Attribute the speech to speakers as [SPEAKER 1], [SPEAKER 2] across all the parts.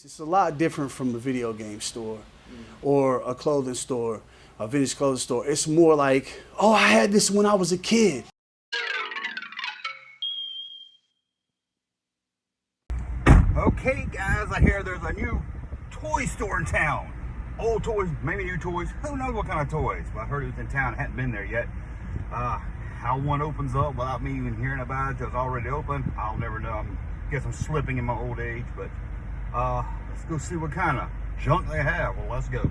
[SPEAKER 1] It's a lot different from a video game store or a clothing store, a vintage clothing store. It's more like, oh, I had this when I was a kid.
[SPEAKER 2] Okay, guys, I hear there's a new toy store in town. Old toys, maybe new toys. Who knows what kind of toys? But I heard it was in town. I hadn't been there yet. How one opens up without me even hearing about it till it's already open, I'll never know. I guess I'm slipping in my old age, but let's go see what kind of junk they have. Well, let's go.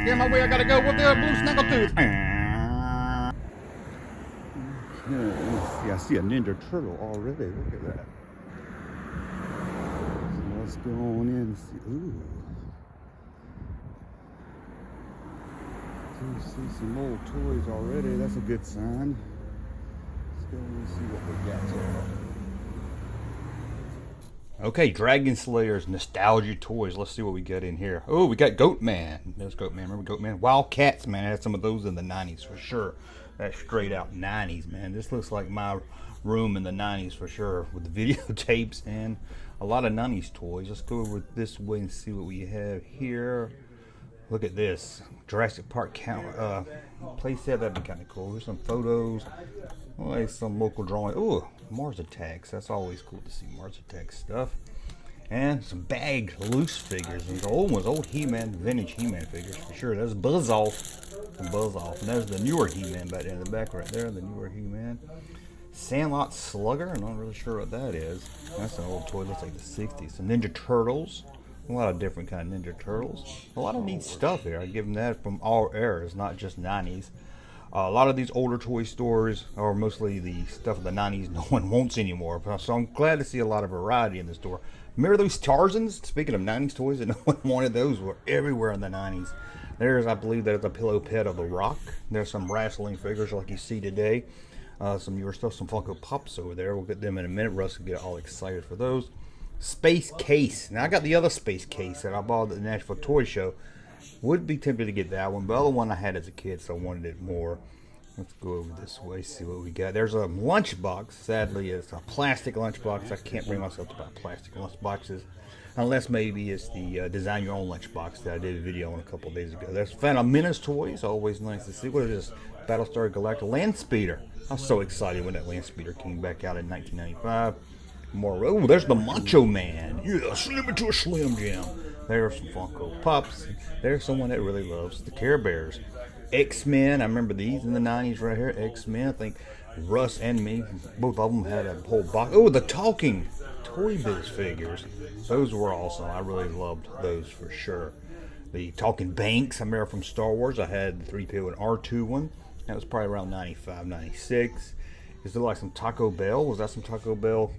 [SPEAKER 2] Get my way, I gotta go with the blue snaggletooth. I see a Ninja Turtle already. Look at that. So let's go on in and see. Ooh. So see some old toys already. That's a good sign. Let's go and see what we got here. Okay, Dragon Slayer's nostalgia toys. Let's see what we got in here. Oh, we got Goatman. There's Goatman. Remember Goatman? Wildcats, man. I had some of those in the 90s for sure. That's straight out 90s, man. This looks like my room in the 90s for sure, with the videotapes and a lot of 90s toys. Let's go over this way and see what we have here. Look at this. Jurassic Park playset. That'd be kind of cool. Here's some photos. Oh, there's some local drawing. Ooh, Mars Attacks. That's always cool to see Mars Attacks stuff. And some bagged loose figures. These old ones, old He-Man, vintage He-Man figures for sure. There's Buzz Off. Buzz Off. And there's the newer He-Man back there in the back right there. The newer He-Man. Sandlot Slugger. I'm not really sure what that is. That's an old toy. Looks like the 60s. Some Ninja Turtles. A lot of different kind of Ninja Turtles. A lot of neat stuff here. I give them that from all eras, not just 90s. A lot of these older toy stores are mostly the stuff of the 90s no one wants anymore. So I'm glad to see a lot of variety in the store. Remember those Tarzans? Speaking of 90s toys that no one wanted, those were everywhere in the 90s. There's, I believe, there's a pillow pet of The Rock. There's some wrestling figures like you see today. Some newer stuff, some Funko Pops over there. We'll get them in a minute. Russ will get all excited for those. Space Case. Now, I got the other Space Case that I bought at the Nashville Toy Show. Would be tempted to get that one, but the other one I had as a kid, so I wanted it more. Let's go over this way, see what we got. There's a lunchbox. Sadly, it's a plastic lunchbox. I can't bring myself to buy plastic lunchboxes, unless maybe it's the design your own lunchbox that I did a video on a couple days ago. There's Phantom Menace toys. Always nice to see. What is this? Battlestar Galactica Land Speeder. I was so excited when that Land Speeder came back out in 1995. More. Oh, there's the Macho Man. Yeah, slim into a Slim Jim. There's some Funko Pops. There's someone that really loves the Care Bears. X-Men. I remember these in the 90s right here. X-Men. I think Russ and me, both of them had a whole box. Oh, the talking Toy Biz figures. Those were awesome. I really loved those for sure. The talking Banks. I remember from Star Wars. I had the 3PO and R2 one. That was probably around 95, 96. Is there like some Taco Bell? Was that some Taco Bell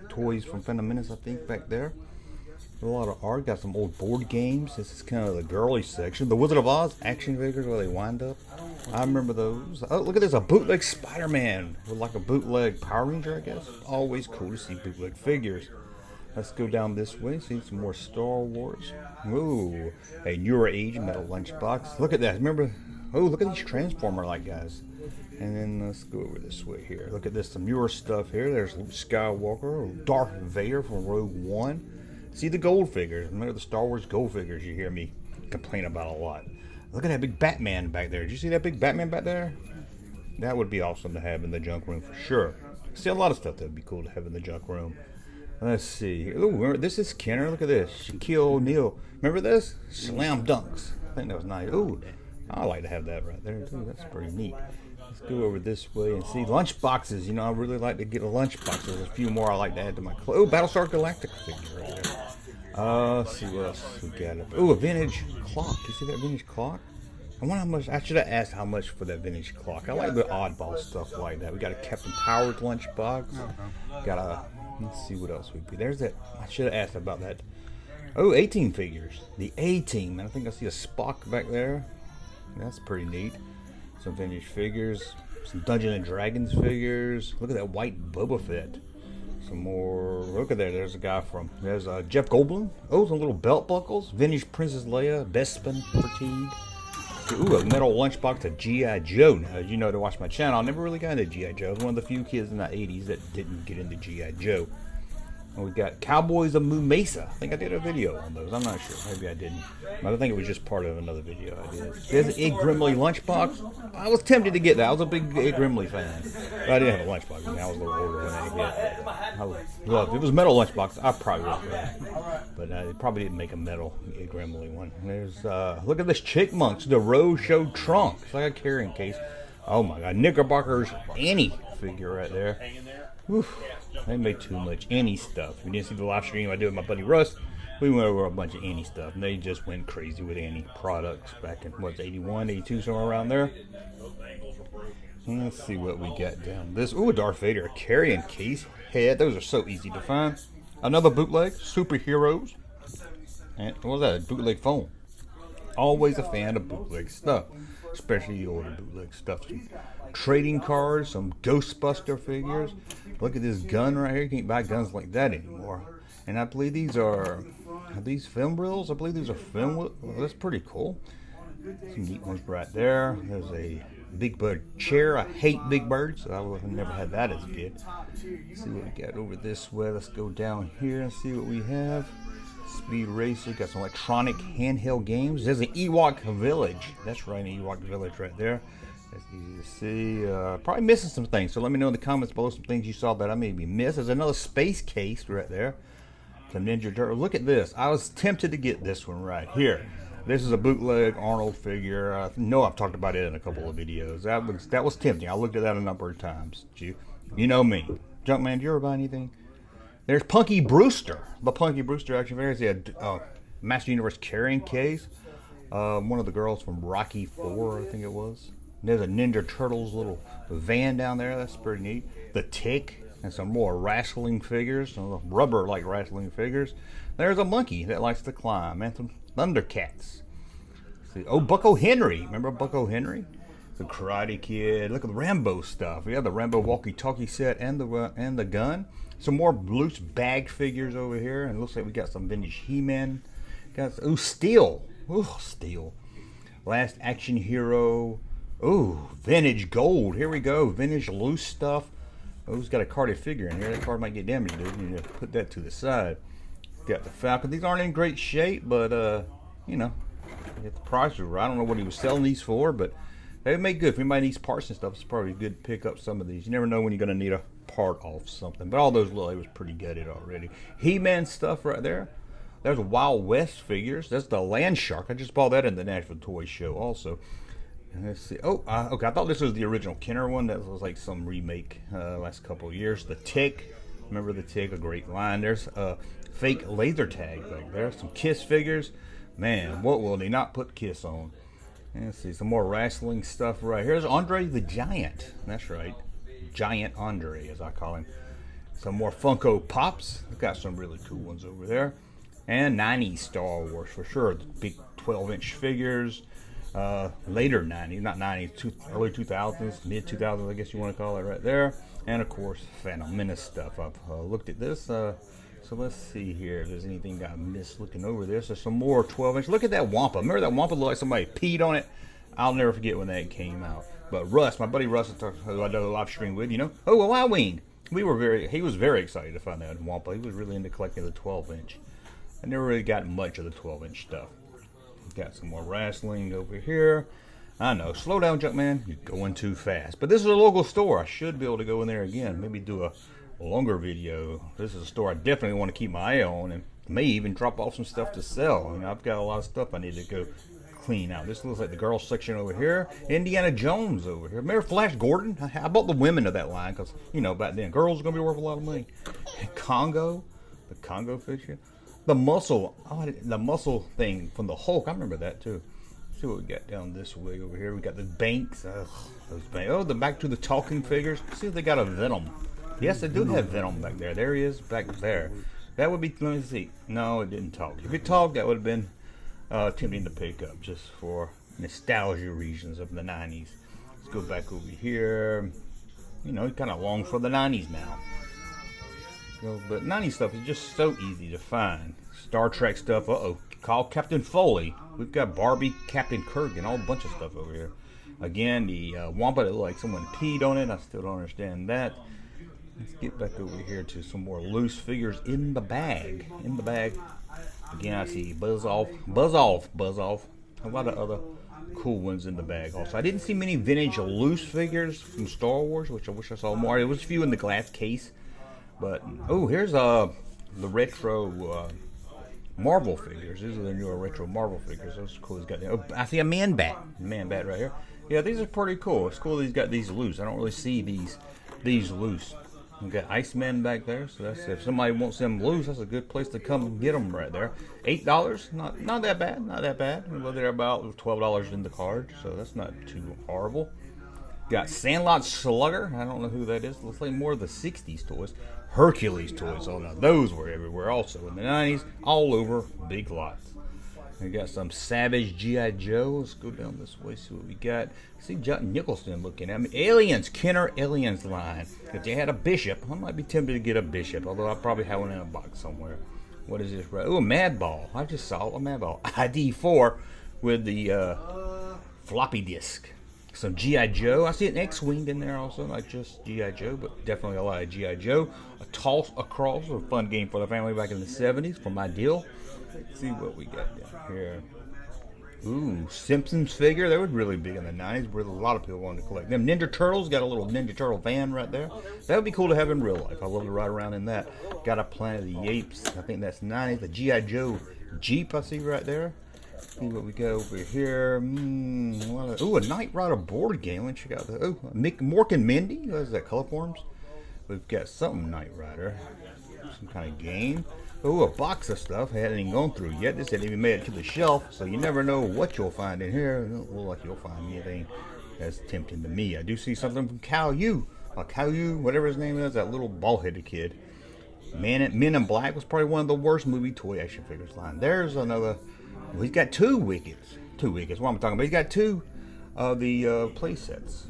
[SPEAKER 2] toys from Phantom Menace, I think, back there? A lot of art. Got some old board games. This is kind of the girly section. The Wizard of Oz action figures where they wind up. I remember those. Oh, look at this. A bootleg Spider-Man with like a bootleg Power Ranger, I guess. Always cool to see bootleg figures. Let's go down this way. See some more Star Wars. Ooh, a newer age metal lunchbox. Look at that. Remember? Oh, look at these Transformer-like guys. And then let's go over this way here. Look at this. Some newer stuff here. There's Luke Skywalker. Darth Vader from Rogue One. See the gold figures. Remember the Star Wars gold figures you hear me complain about a lot. Look at that big Batman back there. Did you see that big Batman back there? That would be awesome to have in the junk room for sure. See a lot of stuff that would be cool to have in the junk room. Let's see. Oh, remember, this is Kenner. Look at this. Shaquille O'Neal. Remember this? Slam Dunks. I think that was nice. Oh, I like to have that right there too. That's pretty neat. Let's go over this way and see lunch boxes. You know, I really like to get a lunch box. There's a few more I like to add to my clothes. Oh, Battlestar Galactica figure right there. Let's see what else we got. Oh, a vintage clock. You see that vintage clock? I wonder how much. I should have asked how much for that vintage clock. I like the oddball stuff like that. We got a Captain Powered lunchbox. Got a. Let's see what else we be. There's that. I should have asked about that. Oh, 18 figures. The A-Team. I think I see a Spock back there. That's pretty neat. Some vintage figures. Some Dungeons and Dragons figures. Look at that white Boba Fett. Some more. Look at there. There's a guy from. There's Jeff Goldblum. Oh, some little belt buckles. Vintage Princess Leia. Bespin fatigue. Ooh, a metal lunchbox of G.I. Joe. Now, as you know, to watch my channel, I never really got into G.I. Joe. I was one of the few kids in the 80s that didn't get into G.I. Joe. And we got Cowboys of Moo Mesa. I think I did a video on those. I'm not sure. Maybe I didn't. But I think it was just part of another video I did. There's an Ed Grimley lunchbox. I was tempted to get that. I was a big Ed Grimley fan. But I didn't have a lunchbox. I mean, I was a little older when I hit it. I loved it. If it was metal lunchbox, I probably would have. But I probably didn't make a metal Ed Grimley one. There's, look at this Chickmunks, the Rose Show trunk. It's like a carrying case. Oh my God. Knickerbocker's Annie figure right there. Oof. They made too much Annie stuff. If you didn't see the live stream I did with my buddy Russ, we went over a bunch of Annie stuff. And they just went crazy with Annie products back in, what's 81, 82, somewhere around there. Let's see what we got down this. Ooh, a Darth Vader, a carrying case head. Those are so easy to find. Another bootleg, Superheroes. And what was that? A bootleg phone. Always a fan of bootleg stuff, especially the older bootleg stuff. Some trading cards, some Ghostbuster figures. Look at this gun right here. You can't buy guns like that anymore. And I believe these are these film reels? I believe these are film. Well, that's pretty cool. Some neat ones right there. There's a Big Bird chair. I hate Big Birds, so I never had that as a kid. Let's see what we got over this way. Let's go down here and see what we have. Speed Racer. Got some electronic handheld games. There's an Ewok Village. That's right, an Ewok Village right there. That's easy to see. Probably missing some things, so let me know in the comments below some things you saw that I maybe missed. There's another space case right there. Some Ninja Turtle. Look at this. I was tempted to get this one right here. This is a bootleg Arnold figure. I know I've talked about it in a couple of videos. That was tempting. I looked at that a number of times. You know me. Junkman, did you ever buy anything? There's Punky Brewster. The Punky Brewster action figures. He had Master Universe carrying case. One of the girls from Rocky 4, I think it was. There's a Ninja Turtles little van down there. That's pretty neat. The Tick. And some more wrestling figures. Some rubber like wrestling figures. There's a monkey that likes to climb. And some Thundercats. See, oh, Bucko Henry. Remember Bucko Henry? The Karate Kid. Look at the Rambo stuff. We have the Rambo walkie-talkie set and the gun. Some more loose bag figures over here. And it looks like we got some vintage He-Man. Ooh, Steel. Ooh, Steel. Last Action Hero. Ooh, vintage gold. Here we go. Vintage loose stuff. Oh, who's got a carded figure in here? That card might get damaged, dude. You need to put that to the side. Got the Falcon. These aren't in great shape, but, you know, the price was right. I don't know what he was selling these for, but they make good. If anybody needs parts and stuff, it's probably good to pick up some of these. You never know when you're going to need a part off something. But all those little, it was pretty gutted already. He-Man stuff right there. There's Wild West figures. That's the Land Shark. I just bought that in the Nashville Toy Show also. Let's see. Oh, okay. I thought this was the original Kenner one. That was like some remake last couple of years. The Tick. Remember the Tick? A great line. There's a fake laser tag back there. Some Kiss figures. Man, what will they not put Kiss on? And let's see. Some more wrestling stuff right here. Here's Andre the Giant. That's right. Giant Andre, as I call him. Some more Funko Pops. I've got some really cool ones over there. And 90s Star Wars for sure. The big 12-inch figures. Later 90s, not 90s, early 2000s, mid 2000s, I guess you want to call it right there. And of course, Phantom Menace stuff. I've looked at this. So let's see here if there's anything I missed looking over this. There's some more 12-inch. Look at that Wampa. Remember that Wampa looked like somebody peed on it? I'll never forget when that came out. But Russ, my buddy Russ, who I did a live stream with, you know, oh, a Y-Wing. He was very excited to find that Wampa. He was really into collecting the 12-inch. I never really got much of the 12-inch stuff. Got some more wrestling over here. I know, slow down, Junkman. You're going too fast. But this is a local store. I should be able to go in there again. Maybe do a longer video. This is a store I definitely want to keep my eye on, and may even drop off some stuff to sell. You know, I've got a lot of stuff I need to go clean out. This looks like the girls section over here. Indiana Jones over here. Remember Flash Gordon? I bought the women of that line because, you know, back then girls are going to be worth a lot of money. Congo, the Congo figure. The muscle thing from the Hulk. I remember that too. Let's see what we got down this way over here. We got the Banks. Those Banks. Oh, the back to the talking figures. See if they got a Venom. Yes, they do have Venom back there. There he is back there. That would be, let me see. No, it didn't talk. If it talked, that would have been tempting to pick up just for nostalgia reasons of the 90s. Let's go back over here. You know, kind of long for the 90s now. But 90s stuff is just so easy to find. Star Trek stuff. Call Captain Foley. We've got Barbie, Captain Kirk, and all a bunch of stuff over here. Again, the Wampa that looked like someone peed on it. I still don't understand that. Let's get back over here to some more loose figures in the bag. In the bag. Again, I see Buzz Off. A lot of other cool ones in the bag also. I didn't see many vintage loose figures from Star Wars, which I wish I saw more. There was a few in the glass case. But, here's the retro Marvel figures. These are the newer retro Marvel figures. Those are cool. He's got I see a man bat right here. Yeah, these are pretty cool. It's cool that he's got these loose. I don't really see these loose. We've got Iceman back there, so that's if somebody wants them loose, that's a good place to come and get them right there. $8, not that bad. Well, they're about $12 in the card, so that's not too horrible. Got Sandlot Slugger. I don't know who that is. Looks like more of the 60s toys. Hercules toys. Oh, now those were everywhere also in the 90s, all over big lots. We got some Savage G.I. Joe. Let's go down this way, see what we got. See John Nicholson looking at me. Aliens, Kenner Aliens line. If they had a Bishop, I might be tempted to get a Bishop, although I probably have one in a box somewhere. What is this? Oh, a Madball. I just saw a Madball. ID4 with the floppy disk. Some G.I. Joe. I see an X-Wing in there also, not just G.I. Joe, but definitely a lot of G.I. Joe. A Toss Across, a fun game for the family back in the 70s from my deal. Let's see what we got down here. Ooh, Simpsons figure. They were really big in the 90s. Where a lot of people wanted to collect them. Ninja Turtles. Got a little Ninja Turtle van right there. That would be cool to have in real life. I love to ride around in that. Got a Planet of the Apes. I think that's 90s. The G.I. Joe Jeep I see right there. See what we got over here. Ooh, a Knight Rider board game. Let's check out the Mork and Mindy. What is that? Color Forms. We've got something Knight Rider. Some kind of game. Oh, a box of stuff. Hadn't even gone through yet. This hasn't even made it to the shelf, so you never know what you'll find in here. It doesn't look like you'll find anything that's tempting to me. I do see something from Caillou. Caillou, whatever his name is, that little bald-headed kid. Men in Black was probably one of the worst movie toy action figures line. There's another. Well, he's got two Wickets. What I'm talking about. He's got two of the play sets.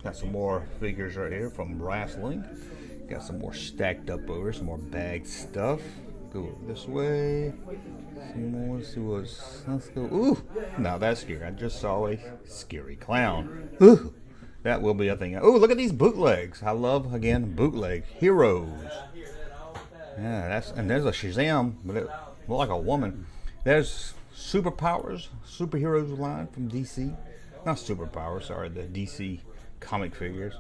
[SPEAKER 2] Got some more figures right here from Brass Link. Got some more stacked up over. Some more bag stuff. Go this way. Some more. Let's go. Ooh, now that's scary. I just saw a scary clown. Ooh, that will be a thing. Oh, look at these bootlegs. I love again bootleg heroes. Yeah, there's a Shazam, but it looks like a woman. There's superheroes line from DC. Not superpowers, sorry, the DC comic figures.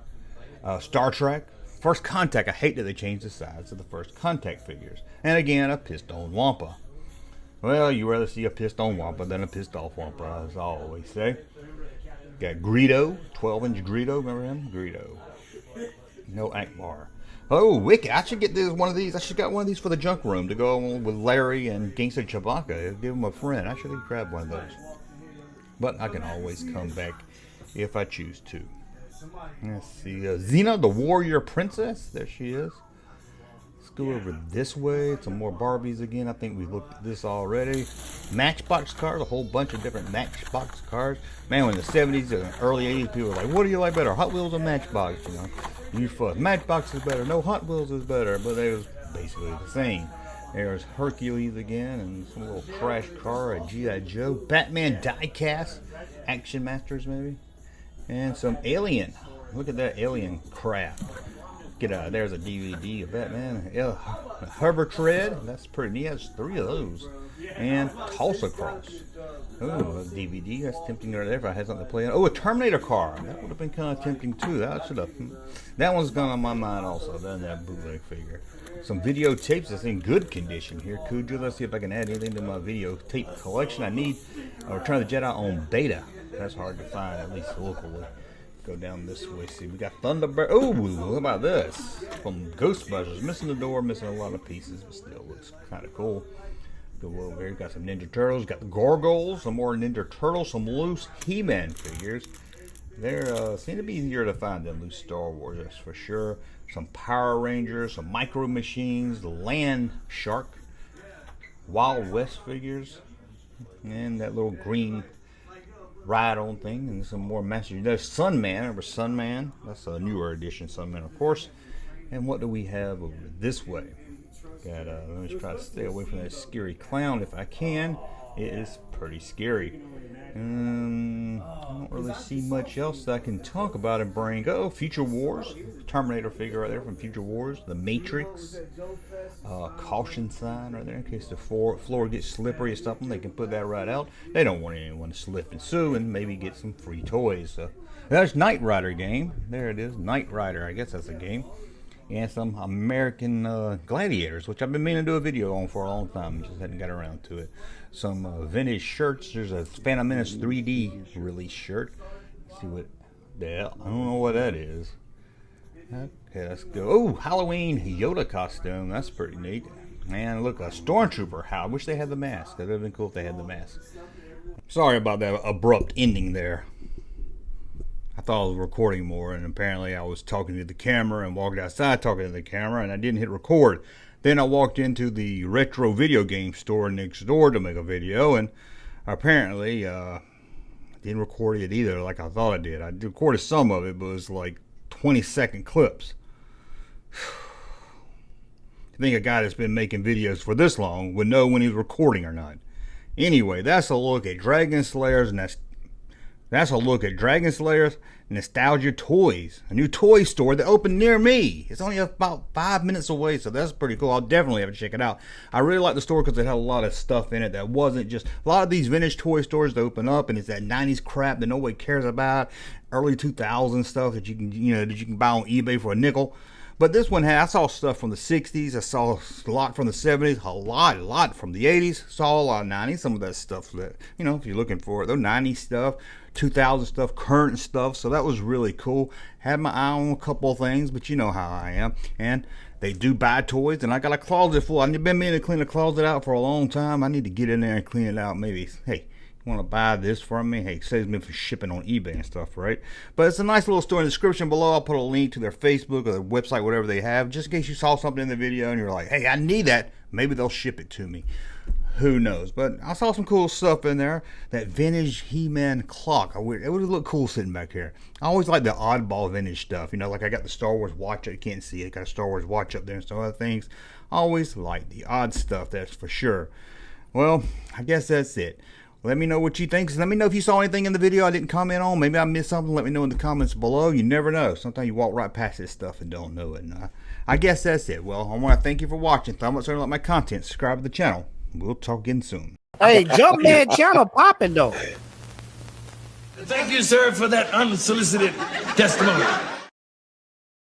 [SPEAKER 2] Star Trek. First Contact. I hate that they changed the size of the First Contact figures. And again, a pissed-on Wampa. Well, you rather see a pissed-on Wampa than a pissed-off Wampa, as I always say. Got Greedo, 12-inch Greedo. Remember him? Greedo. No Akbar. Oh, Wicked. I should get one of these. I should got one of these for the junk room to go with Larry and Gangsta Chewbacca. Give him a friend. I should have grabbed one of those. But I can always come back if I choose to. Let's see. Xena, the Warrior Princess. There she is. Let's go over this way. Some more Barbies again. I think we've looked at this already. Matchbox Cars. A whole bunch of different Matchbox Cars. Man, in the 70s and early 80s, people were like, what do you like better, Hot Wheels or Matchbox? You know, you fuss. Matchbox is better. No, Hot Wheels is better. But they was basically the same. There's Hercules again and some little crash car, a G.I. Joe. Batman die-cast. Action Masters, maybe. And some Alien. Look at that Alien crap. There's a DVD of Batman. Herbert Tread. That's pretty neat. He has 3 of those. And Toss Across. Oh, a DVD. That's tempting right there if I had something to play on. Oh, a Terminator car. That would have been kind of tempting too. That one's gone on my mind also. Than that bootleg figure. Some videotapes that's in good condition here. Cujo. Let's see if I can add anything to my videotape collection. I need Return of the Jedi on beta. That's hard to find, at least locally. Go down this way. See, we got Thunderbird. Oh, how about this? From Ghostbusters. Missing the door, missing a lot of pieces, but still looks kind of cool. Go over here. Got some Ninja Turtles. Got the Gargoyles. Some more Ninja Turtles. Some loose He-Man figures. They seem to be easier to find than loose Star Wars, that's for sure. Some Power Rangers. Some Micro Machines. The Land Shark. Wild West figures. And that little green ride-on thing, and some more messages. There's Sunman. Remember Sunman? That's a newer edition Sunman, of course. And what do we have over this way? Got let me try to stay away from that scary clown if I can. It is pretty scary. I don't really see much else that I can talk about and bring. Oh, Future Wars. Terminator figure right there from Future Wars. The Matrix. Caution sign right there in case the floor gets slippery or something. They can put that right out. They don't want anyone to slip and sue and maybe get some free toys. So there's Knight Rider game. There it is. Knight Rider. I guess that's a game. And some American Gladiators, which I've been meaning to do a video on for a long time. Just hadn't got around to it. Some vintage shirts. There's a Phantom Menace 3D release shirt. Let's see what the hell. I don't know what that is. Okay, let's go. Oh, Halloween Yoda costume. That's pretty neat. Man, look, a Stormtrooper. I wish they had the mask. That would have been cool if they had the mask. Sorry about that abrupt ending there. I thought I was recording more, and apparently I was talking to the camera and walked outside talking to the camera, and I didn't hit record. Then I walked into the retro video game store next door to make a video, and apparently I didn't record it either like I thought I did. I recorded some of it, but it was like 20-second clips. I think a guy that's been making videos for this long would know when he's recording or not. Anyway, that's a look at Dragon Slayers, and that's a look at Dragon Slayers Nostalgia Toys, a new toy store that opened near me. It's only about 5 minutes away, so that's pretty cool. I'll definitely have to check it out. I really like the store because it had a lot of stuff in it that wasn't just a lot of these vintage toy stores that open up, and it's that 90s crap that nobody cares about, early 2000s stuff that you can buy on eBay for a nickel. But this one I saw stuff from the 60s. I saw a lot from the 70s, a lot from the 80s. Saw a lot of 90s, some of that stuff that, if you're looking for it, the 90s stuff, 2000 stuff, current stuff. So that was really cool. Had my eye on a couple of things, but you know how I am. And they do buy toys, and I got a closet full. I've been meaning to clean the closet out for a long time. I need to get in there and clean it out. Maybe, hey, want to buy this from me? Hey, it saves me for shipping on eBay and stuff, right? But it's a nice little store. In the description below, I'll put a link to their Facebook or their website, whatever they have, just in case you saw something in the video and you're like, hey, I need that. Maybe they'll ship it to me. Who knows? But I saw some cool stuff in there. That vintage He-Man clock. It would look cool sitting back here. I always like the oddball vintage stuff. Like I got the Star Wars watch. You can't see it. I got a Star Wars watch up there and some other things. I always like the odd stuff, that's for sure. Well, I guess that's it. Let me know what you think. Let me know if you saw anything in the video I didn't comment on. Maybe I missed something. Let me know in the comments below. You never know. Sometimes you walk right past this stuff and don't know it. And I guess that's it. Well, I want to thank you for watching. Thumb up so you like my content. Subscribe to the channel. We'll talk again soon.
[SPEAKER 3] Hey, Junkman channel popping though.
[SPEAKER 4] Thank you, sir, for that unsolicited testimony.